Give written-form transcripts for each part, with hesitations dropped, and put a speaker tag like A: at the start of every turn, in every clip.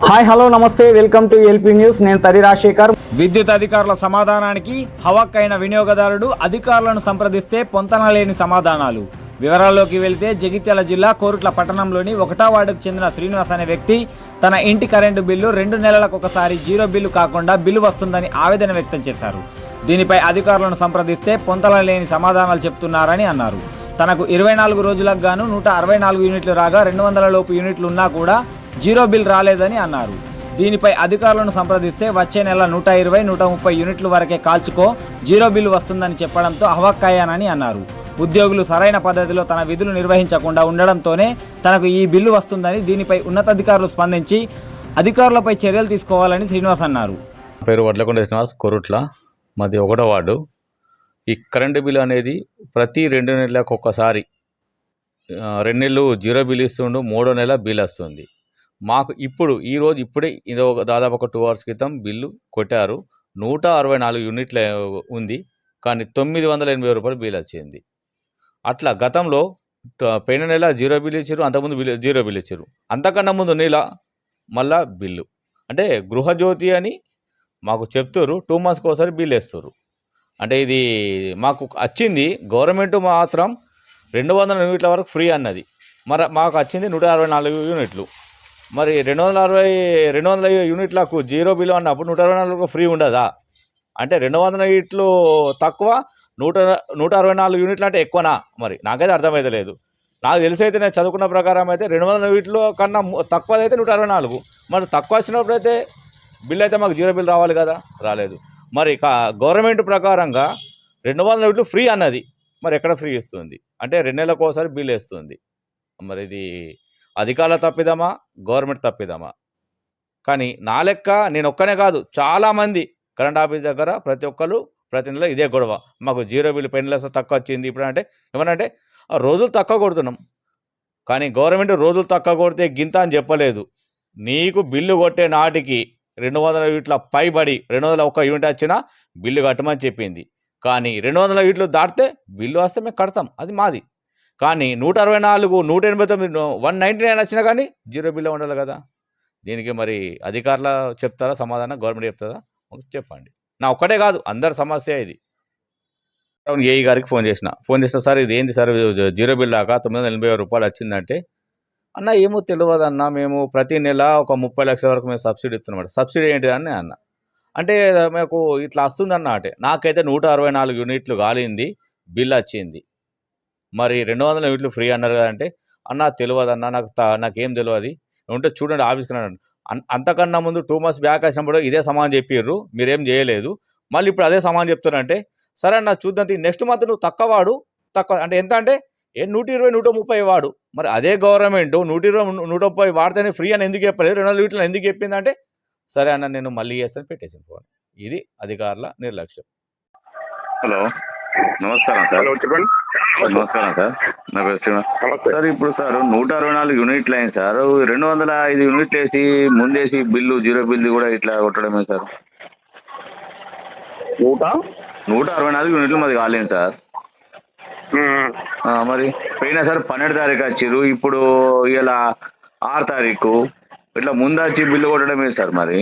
A: Hi hello నమస్తే welcome to LP news. నేను తరి రాజశేఖర్.
B: విద్యుత్ అధికారుల సమాధానానికి హవక్కైన వినియోగదారుడు అధికారులను సంప్రదిస్తే పొంతనలేని సమాధానాలు. వివరాల్లోకి వెళితే జగిత్యాల జిల్లా కోరుట్ల పట్టణంలోని 1వ వార్డుకు చెందిన శ్రీనివాస్ అనే వ్యక్తి తన ఇంటి కరెంటు బిల్లు 2 నెలలకు ఒకసారి జీరో బిల్లు కాకుండా బిల్లు వస్తుందని ఆవేదన వ్యక్తం చేశారు. దీనిపై అధికారులను సంప్రదిస్తే పొంతనలేని సమాధానాలు చెప్తున్నారని అన్నారు. తనకు 24 రోజులకు గాను 164 యూనిట్లు రాగా 200 లోపు యూనిట్లు ఉన్నా కూడా జీరో బిల్ రాలేదని అన్నారు. దీనిపై అధికారులను సంప్రదిస్తే వచ్చే నెల 120, 130 యూనిట్ల వరకే కాల్చుకో జీరో బిల్లు వస్తుందని చెప్పడంతో హవక్కయ్యానని అన్నారు. ఉద్యోగులు సరైన పద్ధతిలో తన విధులు నిర్వహించకుండా ఉండడంతోనే తనకు ఈ బిల్లు వస్తుందని, దీనిపై ఉన్నతాధికారులు స్పందించి అధికారులపై చర్యలు తీసుకోవాలని శ్రీనివాస్ అన్నారు.
C: పేరు వడ్లకొండ శ్రీనివాస్, కోరుట్ల, మాది 1వ వార్డు. ఈ కరెంటు బిల్లు అనేది ప్రతి 2 నెలలకు ఒక్కసారి 2 నెలలు జీరో బిల్ ఇస్తుండు, 3వ నెల బిల్ వస్తుంది. మాకు ఇప్పుడే ఇది దాదాపు ఒక 2 అవర్స్ క్రితం బిల్లు కొట్టారు. 164 యూనిట్ల ఉంది, కానీ 980 రూపాయలు బిల్ వచ్చింది. అట్లా గతంలో పోయిన నెల జీరో బిల్ ఇచ్చారు, అంతకుముందు జీరో బిల్ ఇచ్చారు, అంతకన్నా ముందు నెల మళ్ళా బిల్లు. అంటే గృహజ్యోతి అని మాకు చెప్తారు, 2 మంత్స్కి ఒకసారి బిల్ వేస్తారు. అంటే ఇది మాకు వచ్చింది గవర్నమెంట్ మాత్రం 200 యూనిట్ల వరకు ఫ్రీ అన్నది. మరి మాకు వచ్చింది 164 యూనిట్లు. మరి 200 యూనిట్లకు జీరో బిల్ అన్నప్పుడు 164 ఫ్రీ ఉండదా? అంటే 200 యూనిట్లు తక్కువ, 164 యూనిట్లు అంటే ఎక్కువనా? మరి నాకైతే అర్థమైతే లేదు. నాకు తెలిసైతే నేను చదువుకున్న ప్రకారం అయితే 200 యూనిట్లు కన్నా తక్కువ అయితే 164. మరి తక్కువ వచ్చినప్పుడు అయితే బిల్ అయితే మాకు జీరో బిల్ రావాలి కదా, రాలేదు. మరి గవర్నమెంట్ ప్రకారంగా 200 యూనిట్లు ఫ్రీ అన్నది, మరి ఎక్కడ ఫ్రీ ఇస్తుంది? అంటే 2 నెలలకు ఒకసారి బిల్ వేస్తుంది. మరి ఇది అధికారుల తప్పిదమా, గవర్నమెంట్ తప్పిదమా? కానీ నా లెక్క నేను ఒక్కనే కాదు, చాలామంది కరెంట్ ఆఫీస్ దగ్గర ప్రతి నెల ఇదే గొడవ. మాకు జీరో బిల్లు పోయిన నెల తక్కువ వచ్చింది. ఇప్పుడు అంటే ఏమనంటే రోజులు తక్కువ కొడుతున్నాం, కానీ గవర్నమెంట్ రోజులు తక్కువ కొడితే గింత అని చెప్పలేదు. నీకు బిల్లు కొట్టే నాటికి 200 యూనిట్ల పైబడి 201 యూనిట్ వచ్చినా బిల్లు కట్టమని చెప్పింది. కానీ 200 యూనిట్లు దాటితే బిల్లు వస్తే మేము కడతాం, అది మాది. కానీ 164, 189, 199 వచ్చినా కానీ జీరో బిల్లు ఉండాలి కదా. దీనికి మరి అధికారులు చెప్తారా సమాధానం, గవర్నమెంట్ చెప్తారా? చెప్పండి. నా ఒక్కటే కాదు, అందరి సమస్య ఇది. ఏఈ గారికి ఫోన్ చేసిన సార్ ఇది ఏంది సార్ జీరో బిల్ దాకా 980 రూపాయలు వచ్చిందంటే, అన్న ఏమో తెలియదు అన్న, మేము ప్రతి నెల ఒక 30 లక్షల వరకు మేము సబ్సిడీ ఇస్తున్నాం. సబ్సిడీ ఏంటి అని అన్న అంటే మాకు ఇట్లా వస్తుందన్న. అంటే నాకైతే 164 యూనిట్లు కాలింది, బిల్ వచ్చింది. మరి 200 యూనిట్లు ఫ్రీ అన్నారు కదంటే, అన్న తెలియదు అన్న, నాకేం తెలియదు ఉంటే చూడండి ఆఫీస్కి అన్నాడు. అంతకన్నా ముందు 2 మంత్స్ బ్యాక్ వచ్చినప్పుడు ఇదే సమానం చెప్పిర్రు, మీరేం చేయలేదు, మళ్ళీ ఇప్పుడు అదే సమానం చెప్తున్నారంటే, సరే అన్న చూద్దాం, నెక్స్ట్ మంత్ నువ్వు తక్కువ అంటే ఎంత అంటే 120, 130 వాడు. మరి అదే గవర్నమెంట్ 120, 130 వాడితేనే ఫ్రీ అని ఎందుకు చెప్పలేదు, 200 యూనిట్లు ఎందుకు చెప్పిందంటే, సరే అన్న నేను మళ్ళీ చేస్తాను పెట్టేసి ఫోన్. ఇది అధికారుల నిర్లక్ష్యం.
D: హలో, నమస్కారం సార్. చెప్పండి. నమస్కారం సార్, నా పేరు శ్రీనివాస్ సార్. ఇప్పుడు సార్ 164 యూనిట్లు అయింది సార్, 205 యూనిట్లు వేసి ముందేసి బిల్లు జీరో బిల్లు కూడా ఇట్లా కొట్టడమే సార్. 164 యూనిట్లు మాది కాలేదు సార్. మరి పోయినా సార్ 12 తారీఖు వచ్చిర్రు, ఇప్పుడు ఇలా 6 తారీఖు, ఇట్లా ముందు వచ్చి బిల్లు కొట్టడమే సార్. మరి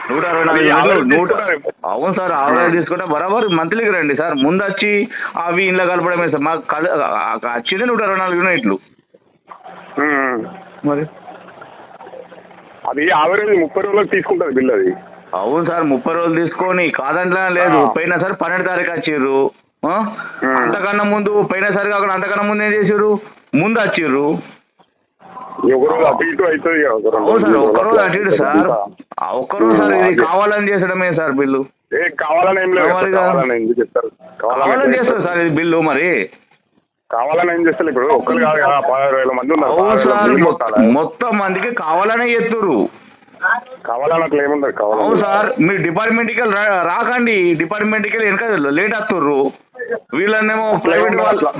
D: 164 యూనిట్లు అవును సార్, ఆవరేజ్ తీసుకుంటే బరాబర్ మంత్లీకి రండి సార్. ముందు వచ్చి అవి ఇంట్లో కలపడమే సార్. మాకు వచ్చింది 164 యూనిట్లు.
E: మరి అది యావరేజ్ 30 రోజులకు తీసుకుంటుంది బిల్. అది
D: అవును సార్, 30 రోజులు తీసుకొని కాదంటే లేదు. పోయినా సార్ 12 తారీఖు వచ్చిర్రు, అంతకన్నా ముందు పోయినసారి కాకుండా అంతకన్నా ముందు ఏం చేసారు, ముందు వచ్చిర్రు.
E: ఒకరోజు అటు ఇటు అవుతుంది.
D: ఒక్కరోజు అటు ఇటు సార్, ఒక్కరోజు సార్ ఇది కావాలని చేసడమే సార్ బిల్లు.
E: కావాలని ఏం లేదు, కావాలని చేస్తారు,
D: కావాలని చేస్తారు సార్ ఇది బిల్లు. మరి
E: కావాలని ఏం చేస్తారు, ఇప్పుడు ఒక్కరు కాదు కదా, 16,000 మంది ఉన్నారు.
D: అవును సార్, మొత్తం మందికి కావాలనే చేస్తుర్రు.
E: కావాలని అట్లా ఏముండదు.
D: అవును సార్, మీరు డిపార్ట్మెంట్కి రాకండి, డిపార్ట్మెంట్కి వెనక లేట్ వస్తుర్రు. వీళ్ళనేమో ప్రైవేట్ వాళ్ళు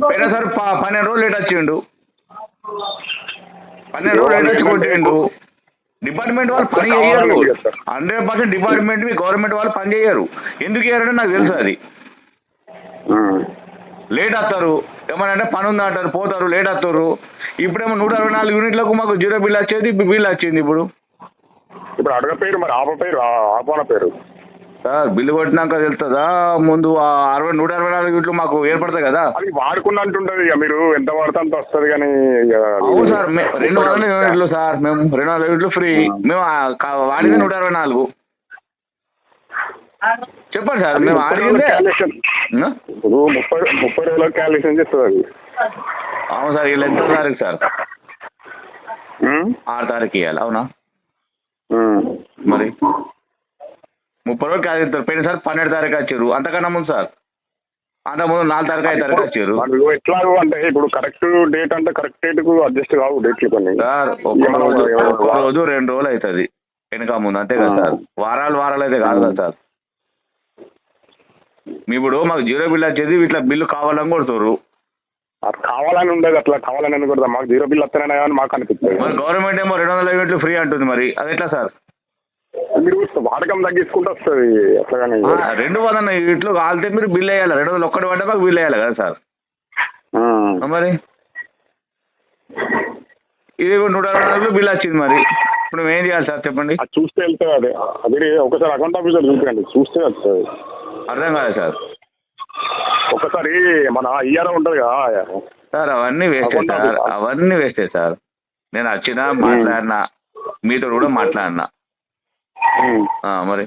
D: పోయినా సార్ 12 రోజులు లేట్ వచ్చిండు, 12 రోజులు లేట్ వచ్చి కొట్టిండు. డిపార్ట్మెంట్ వాళ్ళు పని చేయరు, 100% డిపార్ట్మెంట్ గవర్నమెంట్ వాళ్ళు పని చేయరు. ఎందుకు చేయరంటే నాకు తెలుసు. అది లేట్ వస్తారు, ఏమనంటే పని ఉందంటారు, పోతారు, లేట్ వస్తారు. ఇప్పుడేమో 164 యూనిట్లకు మాకు జీరో బిల్ వచ్చేది, బిల్ వచ్చింది ఇప్పుడు.
E: ఇప్పుడు అడగ పేరు మరి ఆప పేరు ఆపన పేరు
D: సార్ బిల్లు కొట్టినాక తెలుస్తుందా? ముందు 164 యూనిట్లు మాకు ఏర్పడతాయి కదా.
E: అది వాడుకున్నట్టుంటది ఇక, మీరు ఎంత వాడితే అంత వస్తుంది కానీ
D: అవును సార్, 200 యూనిట్లు సార్, మేము 200 యూనిట్లు ఫ్రీ, మేము వాడింది 164. చెప్పండి సార్, మేము ఆడిందే.
E: ఇప్పుడు 30 రోజులకు క్యాలిక్యులేషన్ చేస్తుంది అది.
D: అవును సార్, వీళ్ళు ఎంత తారీఖు సార్? 6 తారీఖు ఇవ్వాలి. అవునా మరి 30 రోజులు క్యాలిక్యులేషన్. పోయిన సార్ 12 తారీఖు వచ్చారు, అంతకన్నా ముందు సార్ అంతకుముందు 4 తారీఖు 5 తారీఖు వచ్చారు.
E: ఎట్లా అంటే ఇప్పుడు కరెక్ట్ డేట్ అంటే కరెక్ట్ డేట్ కు అడ్జస్ట్ కావు డేట్లు కొన్ని
D: సార్. ఒక్క రోజు 2 రోజులు అవుతుంది వెనక ముందు, అంతే కదా సార్. వారాలు అయితే కాదు కదా సార్. ఇప్పుడు మాకు జీరో బిల్ వచ్చేది, ఇట్లా బిల్లు కావాలని కొడుతున్నారు.
E: అది కావాలని ఉండదు, అట్లా కావాలని ఎందుకు కొడతాం? మాకు జీరో బిల్ వస్తేనే కానీ మాకు అనిపిస్తుంది.
D: మరి గవర్నమెంట్ ఏమో 200 యూనిట్లు ఫ్రీ అంటుంది, మరి అది ఎట్లా సార్?
E: మీరు వాడకం తగ్గించుకుంటూ వస్తుంది అట్లా కానీ.
D: 200 యూనిట్లు కాలితే మీరు బిల్ వేయాలి, 201 పడ్డా మాకు బిల్ వేయాలి కదా సార్. మరి ఇది 160 బిల్ వచ్చింది, మరి ఇప్పుడు మేము ఏం చేయాలి సార్ చెప్పండి?
E: అది చూస్తే వెళ్తుంది. అదే ఒకసారి అకౌంట్ ఆఫీసర్ చూపించండి, చూస్తే వస్తుంది.
D: అర్థం కాదు సార్.
E: ఒకసారి మన ఇయర్ ఉంటుంది కదా
D: సార్, అవన్నీ వేస్తే సార్, అవన్నీ వేస్తే సార్. నేను వచ్చినా మాట్లాడినా, మీతో కూడా మాట్లాడినా. మరి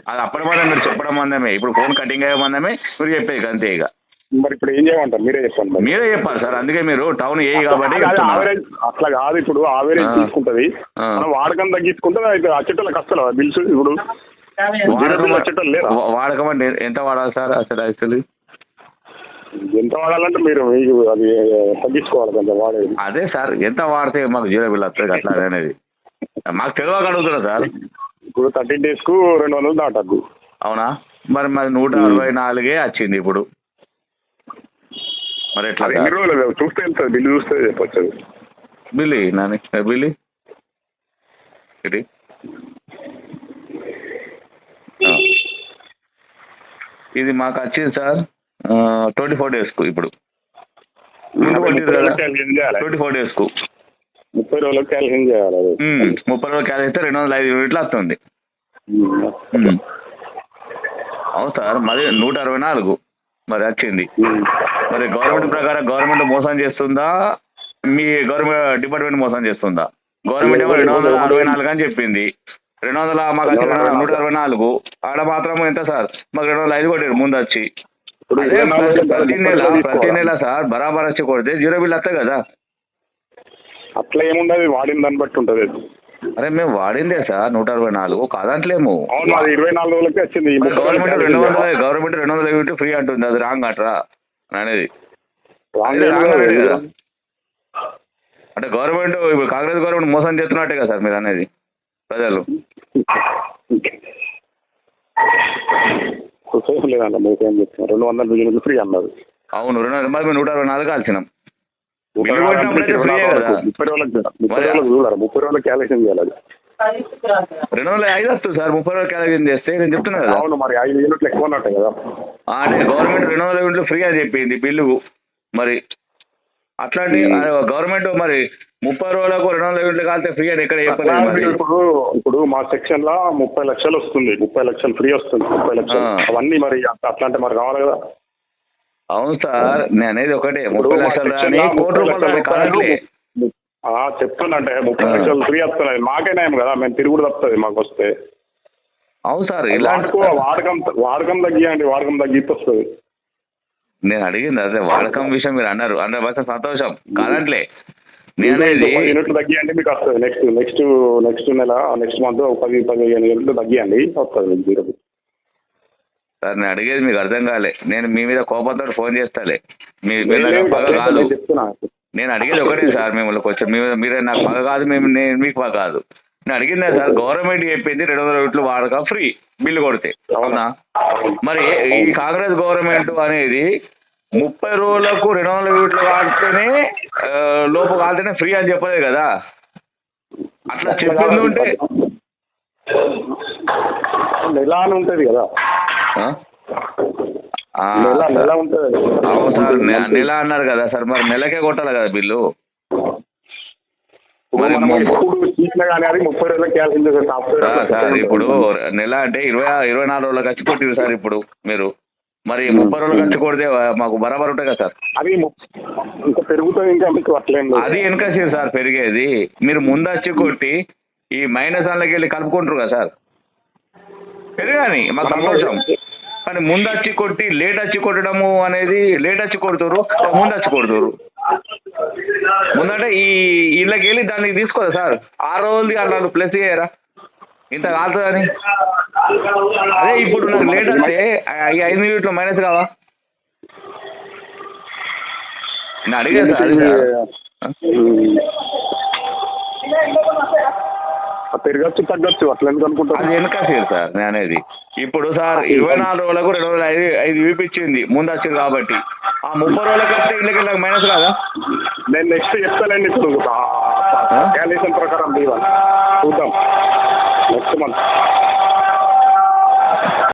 D: అది అప్పటి మందమే, మీరు చెప్పడం మందమే, ఇప్పుడు ఫోన్ కటింగ్ అయ్యే మీరు చెప్పేది అంతే. ఇక
E: మరి ఇప్పుడు ఏం చేయమంటారు? మీరే చెప్పండి.
D: మీరే చెప్పాలి సార్, అందుకే మీరు టౌన్ ఏ కాబట్టి.
E: అట్లా కాదు, ఇప్పుడు ఆవరేజ్ తీసుకుంటది, మనం వాడకం తగ్గించుకుంటే అచ్చటలకు వస్తలే బిల్స్. ఇప్పుడు
D: వాడకం అంటే ఎంత వాడాలి సార్ అసలు? యాక్చువల్లీ
E: ఎంత వాడాలంటే మీరు అది తగ్గించుకోవాలి కొంచెం వాడేది.
D: అదే సార్, ఎంత వాడితే మాకు జీరో బిల్ వస్తుంది అట్లా అనేది మాకు తెలియక అడుగుతున్నా సార్.
E: ఇప్పుడు 30 days కు 200 దాటద్దు.
D: అవునా? మరి 164 వచ్చింది ఇప్పుడు. మరి ఎట్లా
E: ఎన్ని రోజులు చూస్తే వెళ్తుంది, బిల్లు చూస్తే చెప్పచ్చు.
D: బిల్లు నాని, బిల్లు ఇది ఇది మాకు వచ్చింది సార్ 24 days కు. ఇప్పుడు 24 days కు
E: 30 రోజులకు క్యాలిక్యులేషన్ చేయాలి.
D: 30 రోజులు క్యాలిక్యులేట్ 205 యూనిట్లు వస్తుంది. అవును సార్, మరి 164 మరి వచ్చింది. మరి గవర్నమెంట్ ప్రకారం గవర్నమెంట్ మోసం చేస్తుందా, మీ గవర్నమెంట్ డిపార్ట్మెంట్ మోసం చేస్తుందా? గవర్నమెంట్ ఏమో 264 అని చెప్పింది. 200 మాకు వచ్చి 164. ఆడ మాత్రం ఎంత సార్? మాకు 205 కొట్టారు ముందు వచ్చి. ప్రతి నెల సార్ బరాబర్ వచ్చి కొడితే జీరో బిల్ వస్తాయి కదా.
E: అట్లా ఏముండదు, వాడిన దాన్ని బట్టి ఉంటుంది.
D: అరే మేము వాడిందే సార్ 164 కాదంటలేము.
E: అవును, అది 24 రోజులకి వచ్చింది.
D: గవర్నమెంట్ 200 యూనిట్ ఫ్రీ అంటుంది, అది రాంగ్ అట్రా అనేది. కదా అంటే గవర్నమెంట్ ఇప్పుడు కాంగ్రెస్ గవర్నమెంట్ మోసం చేస్తున్నట్టే కదా సార్ మీరు అనేది ప్రజలు.
E: లేదండి, మీకు ఏం చెప్తున్నారు? 200 యూనిట్లు ఫ్రీ అన్నారు.
D: అవును, 200. మరి మేము 164 కాల్చినాం. 30
E: రోజులకు క్యాలిక్యులేషన్ చేయాలి.
D: 205 వస్తుంది సార్ 30 రోజులు క్యాలిక్యులేషన్ చేస్తే. నేను చెప్తున్నా కదా.
E: అవును, మరి 5 యూనిట్లు ఎక్కువ ఉన్నట్టు కదా.
D: అంటే గవర్నమెంట్ 200 యూనిట్లు ఫ్రీ అని చెప్పింది బిల్లు. మరి అట్లాంటి గవర్నమెంట్ మరి 30 రోజులకు 200 యూనిట్లు కాలితే ఫ్రీ అని ఎక్కడ చెప్పలేదు.
E: ఇప్పుడు మా సెక్షన్ లో 30 లక్షలు వస్తుంది, 30 లక్షలు ఫ్రీ వస్తుంది. 30 లక్షలు అవన్నీ మరి అట్లాంటి మరి కావాలి కదా.
D: అవును సార్, నేను అనేది ఒకటే, 30 లక్షలు
E: చెప్తున్నంటే 30 లక్షలు ఫ్రీ వస్తున్నాయి. మాకే నయం కదా, మేము తిరుగుడు తప్పుతుంది మాకు వస్తే.
D: అవును సార్, ఇలాంటి
E: వాడకం తగ్గియండి, వాడకం తగ్గితే వస్తుంది.
D: నేను అడిగింది అదే వాడకం విషయం. మీరు అన్నారు 100% సంతోషం కాదంట్లే. నేనేది
E: యూనిట్లు తగ్గియండి మీకు వస్తుంది. నెక్స్ట్ నెల నెక్స్ట్ మంత్ 10-15 యూనిట్లు తగ్గియండి వస్తుంది మీకు జీరో బిల్.
D: సార్ నేను అడిగేది మీకు అర్థం కాలే. నేను మీ మీద కోపంతో ఫోన్ చేస్తాలే, పగ కాదు. నేను అడిగేది ఒకటే సార్, మిమ్మల్ని కొంచెం మీరే నాకు పగ కాదు, నేను మీకు పగ కాదు. నేను అడిగిందే సార్, గవర్నమెంట్ చెప్పింది 200 యూనిట్లు వాడక ఫ్రీ బిల్లు కొడితే. అవునా? మరి ఈ కాంగ్రెస్ గవర్నమెంట్ అనేది 30 రోజులకు 200 యూనిట్లు వాడితేనే లోపు కాలితేనే ఫ్రీ అని చెప్పలేదు కదా. అట్లా చెప్పింది ఉంటే
E: నెల అని ఉంటుంది కదా.
D: నెల ఉంటుంది. అవును సార్, నెల అన్నారు కదా సార్, మరి నెలకే కొట్టాలి కదా బిల్లు. మరి
E: మనం ఎప్పుడు తీసినా కానీ అది 30 రోజులకు క్యాల్సింది
D: సార్ ఇప్పుడు నెల అంటే 24 రోజులకు ఖర్చు కొట్టిరు సార్ ఇప్పుడు మీరు మరి 30 రోజులు ఖర్చు కొడితే మాకు బరాబర్ ఉంటాయి కదా సార్.
E: అది ఇంకా పెరుగుతుంది, ఇంకా మీకు అట్లేదు.
D: అది వెనకసి సార్ పెరిగేది. మీరు ముందు వచ్చి కొట్టి ఈ మైనస్ అందులోకి వెళ్ళి కలుపుకుంటారు కదా సార్, పెరగాని మాకు సంతోషం. కానీ ముందు వచ్చి కొట్టి లేట్ వచ్చి కొట్టడము అనేది, లేట్ వచ్చి కొడుతురు ముందు వచ్చి కొడుతురు. ముందంటే ఈ ఇళ్ళకి వెళ్ళి దానికి తీసుకోదా సార్, 6 రోజులది అలా ప్లస్ చేయరా ఇంత కాలుతుందని. అదే ఇప్పుడు నాకు లేట్ వస్తే ఈ 5 యూనిట్లు మైనస్ కావా? నేను అడిగా సార్.
E: పెరగచ్చు తగ్గచ్చు అట్లా ఎందుకు అనుకుంటారు?
D: అది వెనక సార్ నేను అనేది. ఇప్పుడు సార్ 24 రోజులకు 205 చూపించింది ముందు వచ్చింది కాబట్టి, ఆ 30 రోజులకు వస్తే ఇళ్ళకి మైనస్ కాదా?
E: నేను నెక్స్ట్ చెప్తానండి. ఇప్పుడు క్యాలిక్యులేషన్ ప్రకారం చూద్దాం నెక్స్ట్ మంత్.